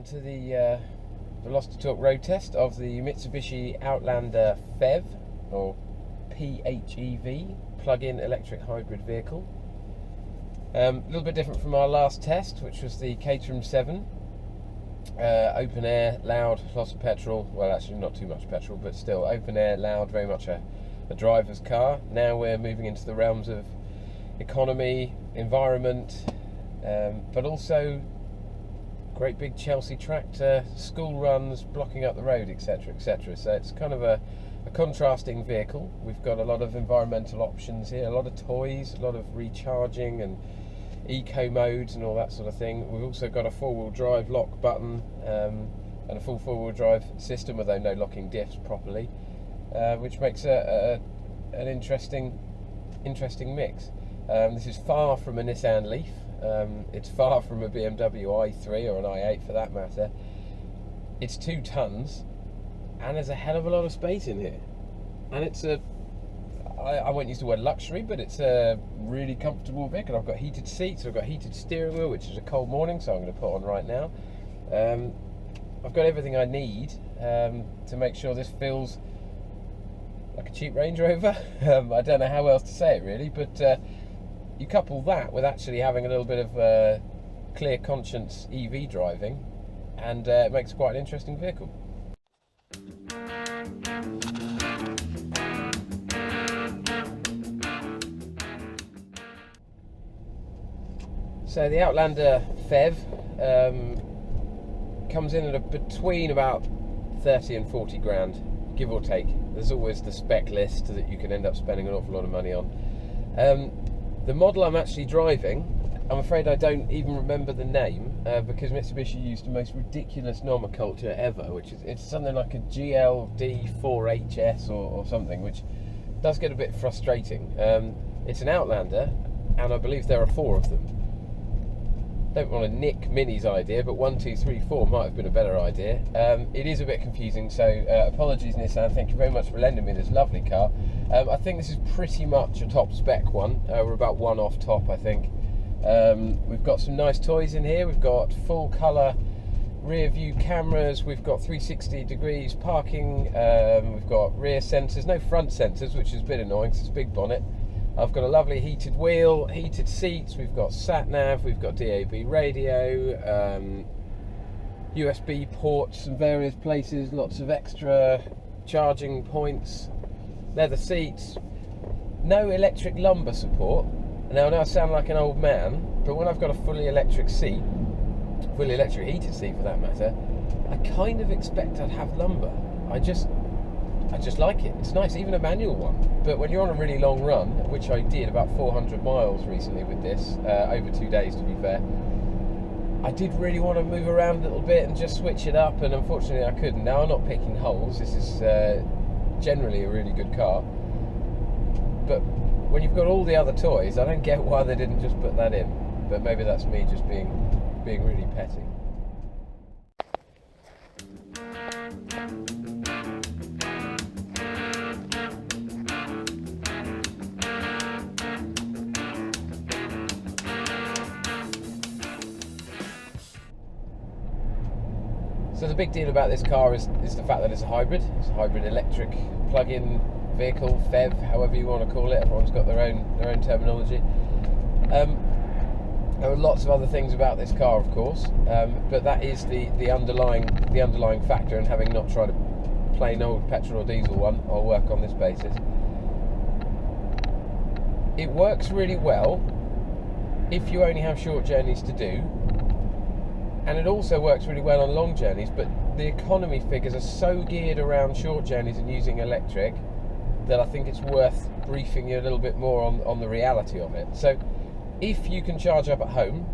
welcome to the Velocity Talk road test of the Mitsubishi Outlander PHEV, or PHEV, plug-in electric hybrid vehicle. A little bit different from our last test, which was the Caterham 7. Open air, loud, lots of petrol. Well, actually not too much petrol, but still open air, loud, very much a driver's car. Now we're moving into the realms of economy, environment, but also great big Chelsea tractor, school runs, blocking up the road, etc, etc. So it's kind of a contrasting vehicle. We've got a lot of environmental options here, a lot of toys, a lot of recharging and eco modes and all that sort of thing. We've also got a four-wheel drive lock button and a full four-wheel drive system, although no locking diffs properly, which makes an interesting mix. This is far from a Nissan Leaf. It's far from a BMW i3 or an i8 for that matter. It's 2 tons and there's a hell of a lot of space in here. And it's I won't use the word luxury, but it's a really comfortable vehicle. I've got heated seats, I've got heated steering wheel, which is a cold morning, so I'm going to put on right now. I've got everything I need to make sure this feels like a cheap Range Rover. I don't know how else to say it really, but you couple that with actually having a little bit of clear conscience EV driving, and it makes quite an interesting vehicle. So the Outlander PHEV comes in at between about 30 and 40 grand, give or take. There's always the spec list that you can end up spending an awful lot of money on. The model I'm actually driving, I'm afraid I don't even remember the name because Mitsubishi used the most ridiculous nomenclature ever, which is it's something like a GLD4HS or something, which does get a bit frustrating. It's an Outlander, and I believe there are 4 of them. Don't want to nick Mini's idea, but 1, 2, 3, 4 might have been a better idea. It is a bit confusing, so apologies Nissan, thank you very much for lending me this lovely car. I think this is pretty much a top spec one. We're about 1 off top, I think. We've got some nice toys in here. We've got full colour rear view cameras, we've got 360 degrees parking, we've got rear sensors, no front sensors, which is a bit annoying because it's a big bonnet. I've got a lovely heated wheel, heated seats, we've got sat-nav, we've got DAB radio, USB ports in various places, lots of extra charging points, leather seats, no electric lumbar support. Now I know I sound like an old man, but when I've got a fully electric seat, fully electric heated seat for that matter, I kind of expect I'd have lumbar. I just like it. It's nice, even a manual one. But when you're on a really long run, which I did about 400 miles recently with this, over 2 days to be fair, I did really want to move around a little bit and just switch it up, and unfortunately I couldn't. Now I'm not picking holes, this is generally a really good car, but when you've got all the other toys, I don't get why they didn't just put that in. But maybe that's me just being really petty. So the big deal about this car is the fact that it's a hybrid. It's a hybrid electric plug-in vehicle, PHEV, however you want to call it. Everyone's got their own terminology. There are lots of other things about this car, of course, but that is the underlying factor. And having not tried a plain old petrol or diesel one, I'll work on this basis. It works really well if you only have short journeys to do. And it also works really well on long journeys, but the economy figures are so geared around short journeys and using electric that I think it's worth briefing you a little bit more on the reality of it. So if you can charge up at home,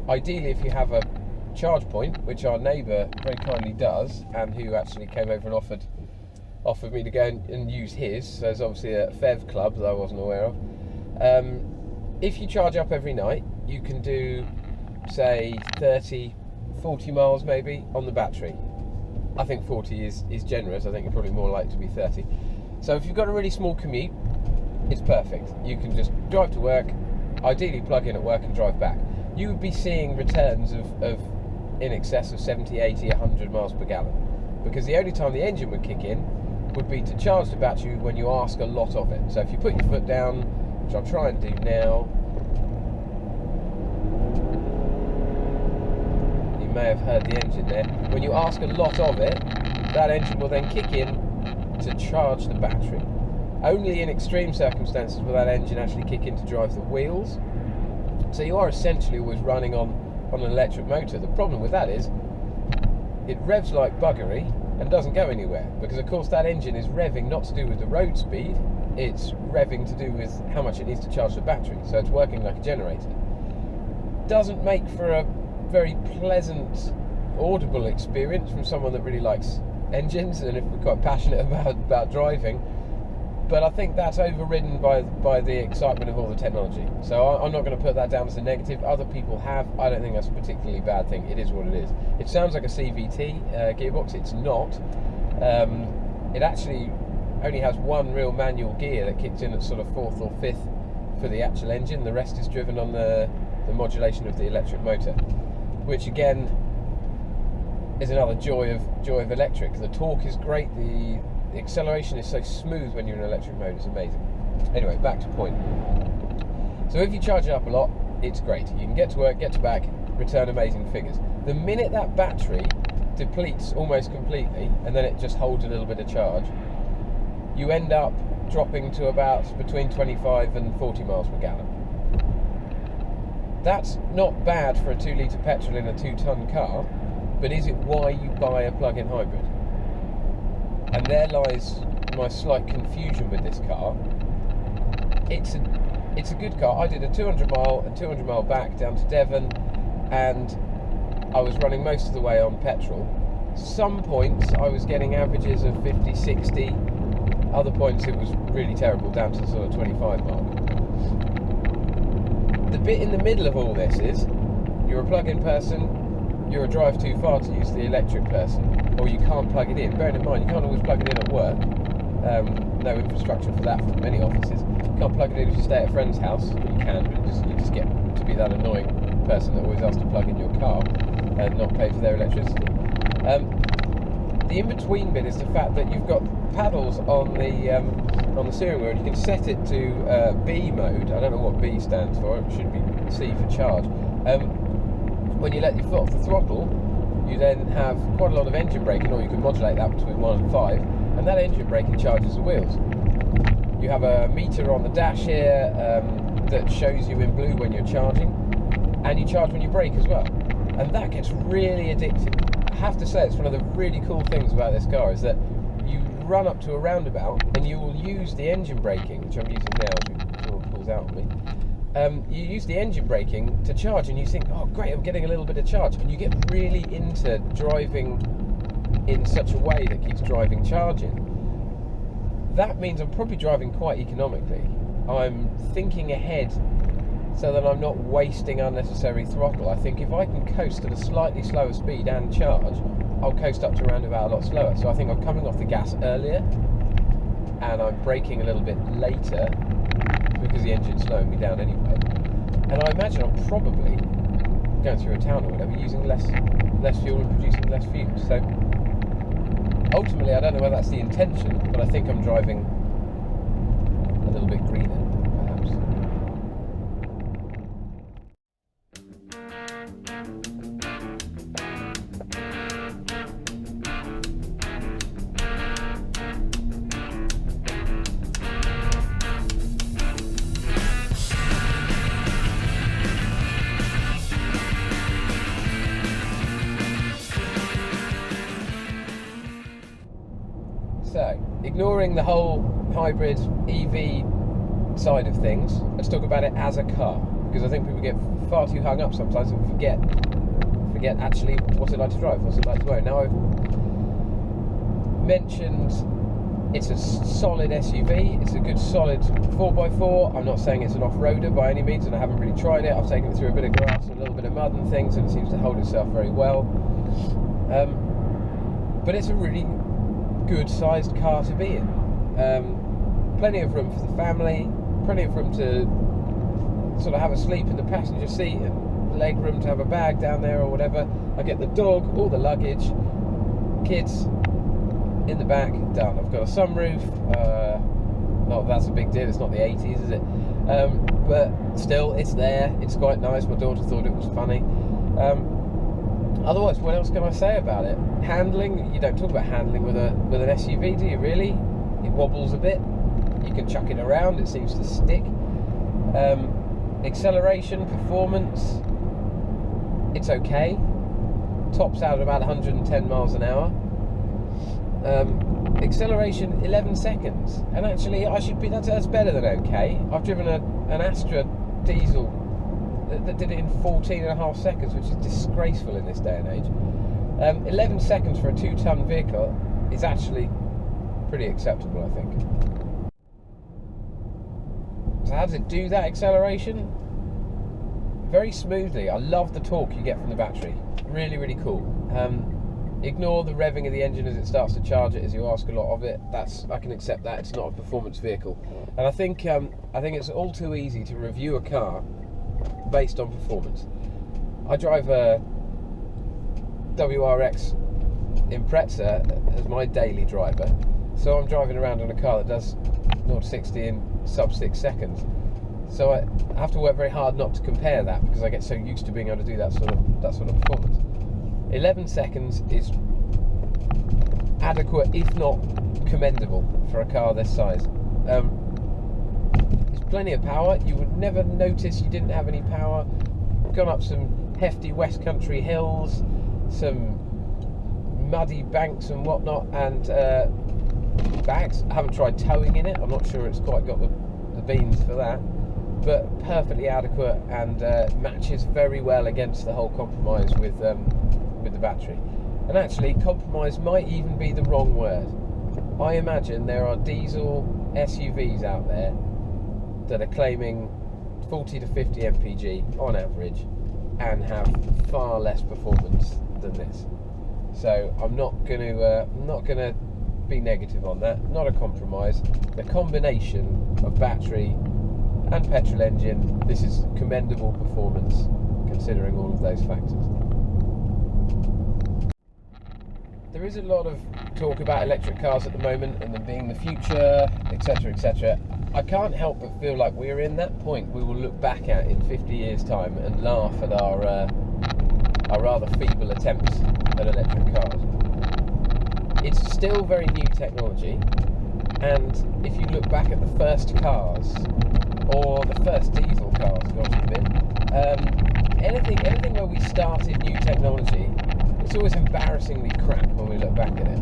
ideally if you have a charge point, which our neighbour very kindly does, and who actually came over and offered me to go and use his, so there's obviously a PHEV club that I wasn't aware of. If you charge up every night, you can do, say, 30, 40 miles maybe on the battery. I think 40 is generous. I think you're probably more likely to be 30. So if you've got a really small commute, it's perfect. You can just drive to work, ideally plug in at work and drive back. You would be seeing returns of in excess of 70, 80, 100 miles per gallon. Because the only time the engine would kick in would be to charge the battery when you ask a lot of it. So if you put your foot down, which I'll try and do now, you may have heard the engine there. When you ask a lot of it, that engine will then kick in to charge the battery. Only in extreme circumstances will that engine actually kick in to drive the wheels. So you are essentially always running on an electric motor. The problem with that is it revs like buggery and doesn't go anywhere, because of course that engine is revving not to do with the road speed, it's revving to do with how much it needs to charge the battery. So it's working like a generator. Doesn't make for a very pleasant audible experience from someone that really likes engines and if we're quite passionate about driving, but I think that's overridden by the excitement of all the technology. So I'm not going to put that down as a negative. Other people have. I don't think that's a particularly bad thing. It is what it is. It sounds like a CVT gearbox. It's not. It actually only has one real manual gear that kicks in at sort of 4th or 5th for the actual engine. The rest is driven on the modulation of the electric motor, which again is another joy of electric. The torque is great. The acceleration is so smooth when you're in electric mode. It's amazing. Anyway, back to point. So if you charge it up a lot, it's great. You can get to work, get to back, return amazing figures. The minute that battery depletes almost completely and then it just holds a little bit of charge, you end up dropping to about between 25 and 40 miles per gallon. That's not bad for a 2-litre petrol in a 2-ton car, but is it why you buy a plug-in hybrid? And there lies my slight confusion with this car. It's a good car. I did a 200 mile back down to Devon, and I was running most of the way on petrol. Some points I was getting averages of 50, 60. Other points it was really terrible, down to sort of 25 mark. The bit in the middle of all this is you're a plug-in person, you're a drive too far to use the electric person, or you can't plug it in. Bearing in mind, you can't always plug it in at work. No infrastructure for that for many offices. You can't plug it in if you stay at a friend's house. Well, you can, but you just get to be that annoying person that always asks to plug in your car and not pay for their electricity. The in-between bit is the fact that you've got paddles on the steering wheel, and you can set it to B mode. I don't know what B stands for. It should be C for charge. When you let your foot off the throttle, you then have quite a lot of engine braking, or you can modulate that between 1 and 5, and that engine braking charges the wheels. You have a meter on the dash here that shows you in blue when you're charging, and you charge when you brake as well, and that gets really addictive. I have to say, it's one of the really cool things about this car is that you run up to a roundabout and you will use the engine braking, which I'm using now as it sort of pulls out on me. You use the engine braking to charge, and you think, oh great, I'm getting a little bit of charge, and you get really into driving in such a way that keeps driving charging. That means I'm probably driving quite economically. I'm thinking ahead so that I'm not wasting unnecessary throttle. I think if I can coast at a slightly slower speed and charge, I'll coast up to roundabout a lot slower. So I think I'm coming off the gas earlier and I'm braking a little bit later because the engine's slowing me down anyway. And I imagine I'm probably going through a town or whatever using less fuel and producing less fumes. So ultimately, I don't know whether that's the intention, but I think I'm driving a little bit greener, perhaps. So, ignoring the whole hybrid EV side of things, let's talk about it as a car, because I think people get far too hung up sometimes and forget actually what's it like to drive, what's it like to own. Now, I've mentioned it's a solid SUV, it's a good solid 4x4. I'm not saying it's an off-roader by any means, and I haven't really tried it. I've taken it through a bit of grass and a little bit of mud and things, and it seems to hold itself very well. But it's a really good sized car to be in. Plenty of room for the family, plenty of room to sort of have a sleep in the passenger seat and leg room to have a bag down there or whatever. I get the dog, all the luggage, kids in the back, done. I've got a sunroof. Not that's a big deal, it's not the 80s, is it? But still, it's there. It's quite nice. My daughter thought it was funny. Otherwise, what else can I say about it? Handling, you don't talk about handling with an SUV, do you really? It wobbles a bit. You can chuck it around, it seems to stick. Acceleration, performance, it's okay. Tops out at about 110 miles an hour. Acceleration 11 seconds, and actually that's better than okay. I've driven an Astra diesel that did it in 14.5 seconds, which is disgraceful in this day and age. 11 seconds for a 2-ton vehicle is actually pretty acceptable, I think. So how does it do that acceleration? Very smoothly. I love the torque you get from the battery. Really, really cool. Ignore the revving of the engine as it starts to charge it, as you ask a lot of it. I can accept that. It's not a performance vehicle, and I think it's all too easy to review a car based on performance. I drive a WRX Impreza as my daily driver, so I'm driving around in a car that does 0 to 60 in sub 6 seconds. So I have to work very hard not to compare that, because I get so used to being able to do that sort of performance. 11 seconds is adequate, if not commendable, for a car this size. There's plenty of power. You would never notice you didn't have any power. Gone up some hefty West Country hills, some muddy banks and whatnot, and bags. I haven't tried towing in it. I'm not sure it's quite got the beams for that, but perfectly adequate, and matches very well against the whole compromise with the battery. And actually, compromise might even be the wrong word. I imagine there are diesel SUVs out there that are claiming 40 to 50 mpg on average and have far less performance than this. So I'm not going to be negative on that. Not a compromise. The combination of battery and petrol engine, this is commendable performance considering all of those factors. There is a lot of talk about electric cars at the moment and them being the future, etc, etc. I can't help but feel like we're in that point we will look back at in 50 years time and laugh at our rather feeble attempts at electric cars. It's still very new technology, and if you look back at the first cars, or the first diesel cars, God forbid, anything where we started new technology, it's always embarrassingly crap when we look back at it.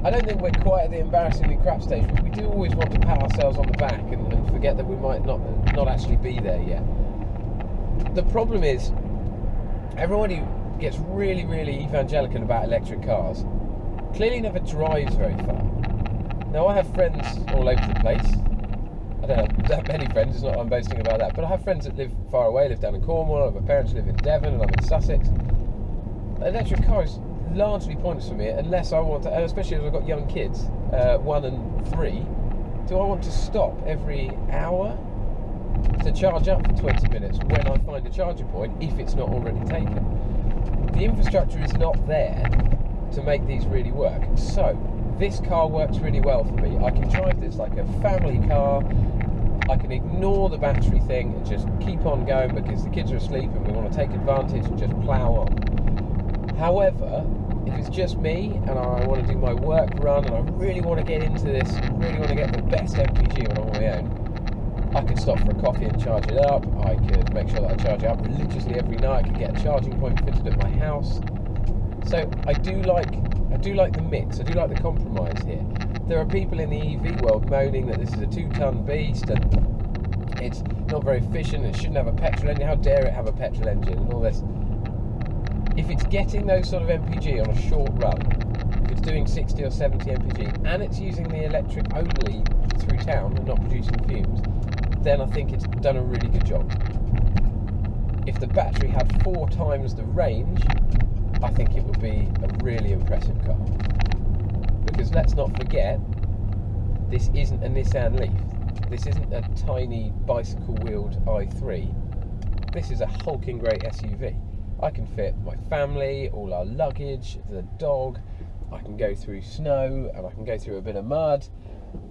I don't think we're quite at the embarrassingly crap stage, but we do always want to pat ourselves on the back and forget that we might not actually be there yet. The problem is, everybody gets really, really evangelical about electric cars, clearly never drives very far. Now, I have friends all over the place. I don't have that many friends, it's not I'm boasting about that, but I have friends that live far away, live down in Cornwall, my parents live in Devon, and I'm in Sussex. An electric car is largely pointless for me unless I want to, and especially as I've got young kids, 1 and 3, do I want to stop every hour to charge up for 20 minutes when I find a charging point, if it's not already taken? The infrastructure is not there to make these really work. So this car works really well for me. I can drive this like a family car. I can ignore the battery thing and just keep on going because the kids are asleep and we want to take advantage and just plough on. However, if it's just me and I want to do my work run and I really want to get into this, really want to get the best MPG when I'm on my own, I could stop for a coffee and charge it up. I could make sure that I charge it up religiously every night. I could get a charging point fitted at my house. So I do like the mix. I do like the compromise here. There are people in the EV world moaning that this is a 2-ton beast and it's not very efficient. It shouldn't have a petrol engine. How dare it have a petrol engine and all this. If it's getting those sort of MPG on a short run, if it's doing 60 or 70 MPG and it's using the electric only through town and not producing fumes, then I think it's done a really good job. If the battery had 4 times the range, I think it would be a really impressive car. Because let's not forget, this isn't a Nissan Leaf. This isn't a tiny bicycle-wheeled i3. this is a hulking great SUV. I can fit my family, all our luggage, the dog. I can go through snow and I can go through a bit of mud.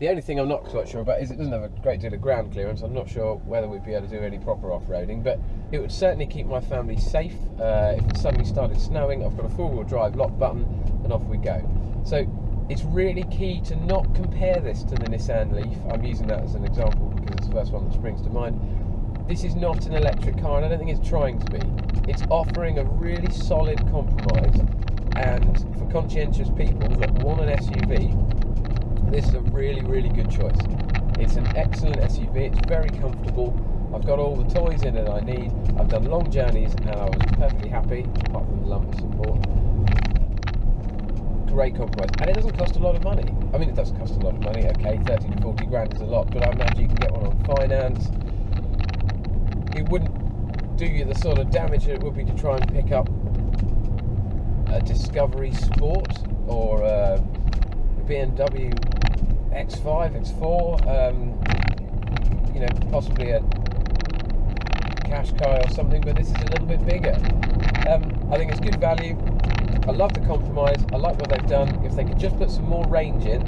The only thing I'm not quite sure about is it doesn't have a great deal of ground clearance. I'm not sure whether we'd be able to do any proper off-roading, but it would certainly keep my family safe. If it suddenly started snowing, I've got a four-wheel drive lock button and off we go. So it's really key to not compare this to the Nissan Leaf. I'm using that as an example because it's the first one that springs to mind. This is not an electric car, and I don't think it's trying to be. It's offering a really solid compromise, and for conscientious people that want an SUV, this is a really, really good choice. It's an excellent SUV, it's very comfortable. I've got all the toys in it I need. I've done long journeys and I was perfectly happy, apart from the lumbar support. Great compromise. And it doesn't cost a lot of money. I mean, it doesn't cost a lot of money, okay, 30 to 40 grand is a lot, but I imagine you can get one on finance. It wouldn't do you the sort of damage that it would be to try and pick up a Discovery Sport or a BMW X5, X4, you know, possibly a Qashqai or something, but this is a little bit bigger. I think it's good value. I love the compromise. I like what they've done. If they could just put some more range in,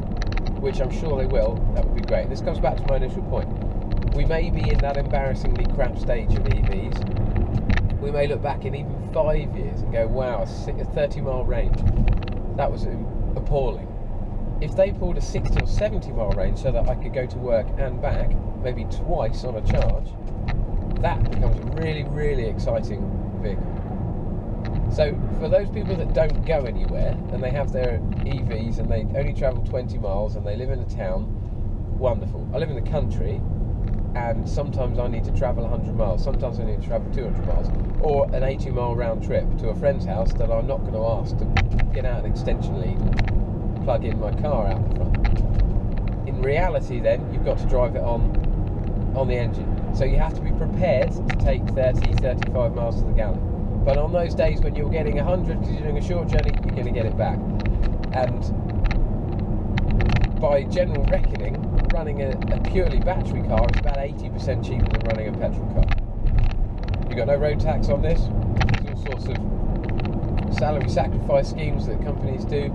which I'm sure they will, that would be great. This comes back to my initial point. We may be in that embarrassingly crap stage of EVs. We may look back in even 5 years and go, wow, a 30-mile range. That was appalling. If they pulled a 60 or 70-mile range so that I could go to work and back, maybe twice on a charge, that becomes a really, really exciting vehicle. So for those people that don't go anywhere and they have their EVs and they only travel 20 miles and they live in a town, wonderful. I live in the country and sometimes I need to travel 100 miles, sometimes I need to travel 200 miles, or an 80-mile round trip to a friend's house that I'm not going to ask to get out an extension lead and plug in my car out the front. In reality then, you've got to drive it on the engine. So you have to be prepared to take 30, 35 miles to the gallon. But on those days when you're getting 100 because you're doing a short journey, you're going to get it back. And by general reckoning, running a purely battery car is about 80% cheaper than running a petrol car. You've got no road tax on this. There's all sorts of salary sacrifice schemes that companies do.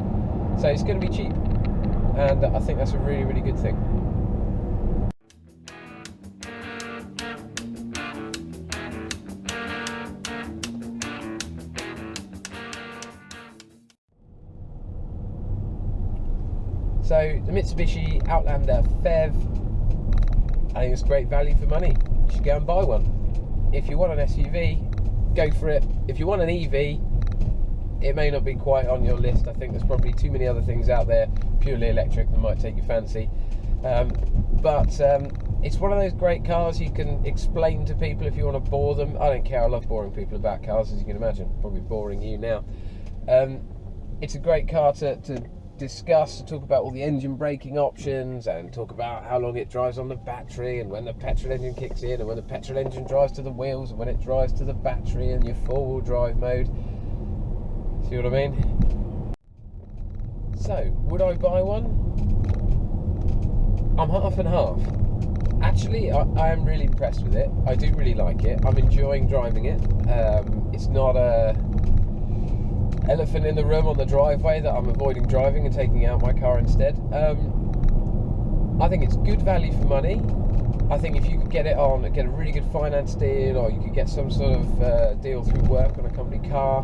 So it's going to be cheap. And I think that's a really, really good thing. So the Mitsubishi Outlander PHEV, I think it's great value for money. You should go and buy one. If you want an SUV, go for it. If you want an EV, it may not be quite on your list. I think there's probably too many other things out there, purely electric, that might take your fancy. But it's one of those great cars you can explain to people if you want to bore them. I don't care, I love boring people about cars, as you can imagine. Probably boring you now. It's a great car to discuss, to talk about all the engine braking options and talk about how long it drives on the battery and when the petrol engine kicks in and when the petrol engine drives to the wheels and when it drives to the battery and your four-wheel drive mode. See what I mean? So, would I buy one? I'm half and half. Actually, I am really impressed with it. I do really like it. I'm enjoying driving it. It's not a elephant in the room on the driveway that I'm avoiding driving and taking out my car instead. I think it's good value for money. I think if you could get it on, get a really good finance deal, or you could get some sort of deal through work on a company car,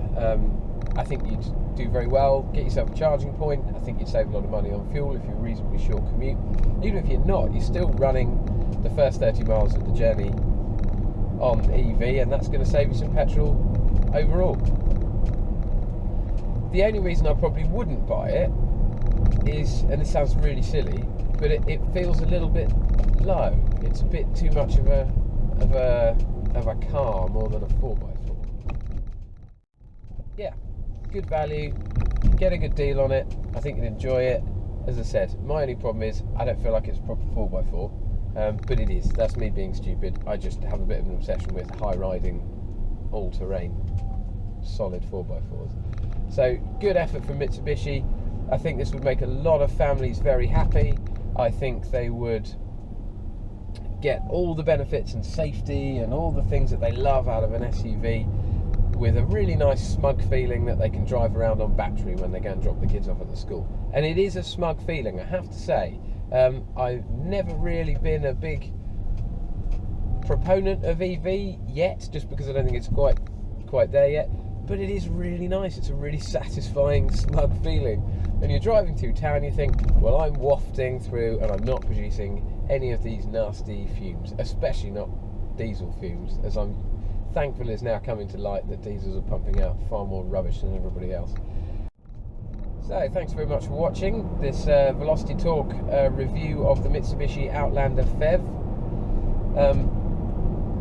I think you'd do very well. Get yourself a charging point. I think you'd save a lot of money on fuel if you're a reasonably short commute. Even if you're not, you're still running the first 30 miles of the journey on EV, and that's going to save you some petrol overall. The only reason I probably wouldn't buy it is, and this sounds really silly, but it feels a little bit low. It's a bit too much of a car more than a 4x4. Yeah, good value, get a good deal on it. I think you'd enjoy it. As I said, my only problem is I don't feel like it's a proper 4x4, but it is. That's me being stupid. I just have a bit of an obsession with high-riding, all-terrain, solid 4x4s. So, good effort from Mitsubishi. I think this would make a lot of families very happy. I think they would get all the benefits and safety and all the things that they love out of an SUV, with a really nice smug feeling that they can drive around on battery when they go and drop the kids off at the school. And it is a smug feeling, I have to say. I've never really been a big proponent of EV yet, just because I don't think it's quite there yet. But it is really nice. It's a really satisfying, smug feeling. And you're driving through town, you think, well, I'm wafting through and I'm not producing any of these nasty fumes, especially not diesel fumes, as I'm thankful is now coming to light that diesels are pumping out far more rubbish than everybody else. So thanks very much for watching this Velocity Talk review of the Mitsubishi Outlander PHEV.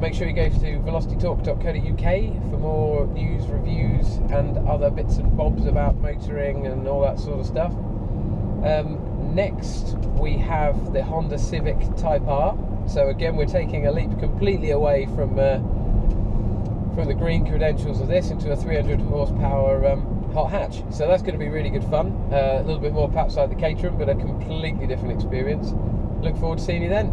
Make sure you go to velocitytalk.co.uk for more news, reviews and other bits and bobs about motoring and all that sort of stuff. Next we have the Honda Civic Type R. So again, we're taking a leap completely away from the green credentials of this into a 300 horsepower hot hatch. So that's going to be really good fun. A little bit more perhaps like the Caterham, but a completely different experience. Look forward to seeing you then.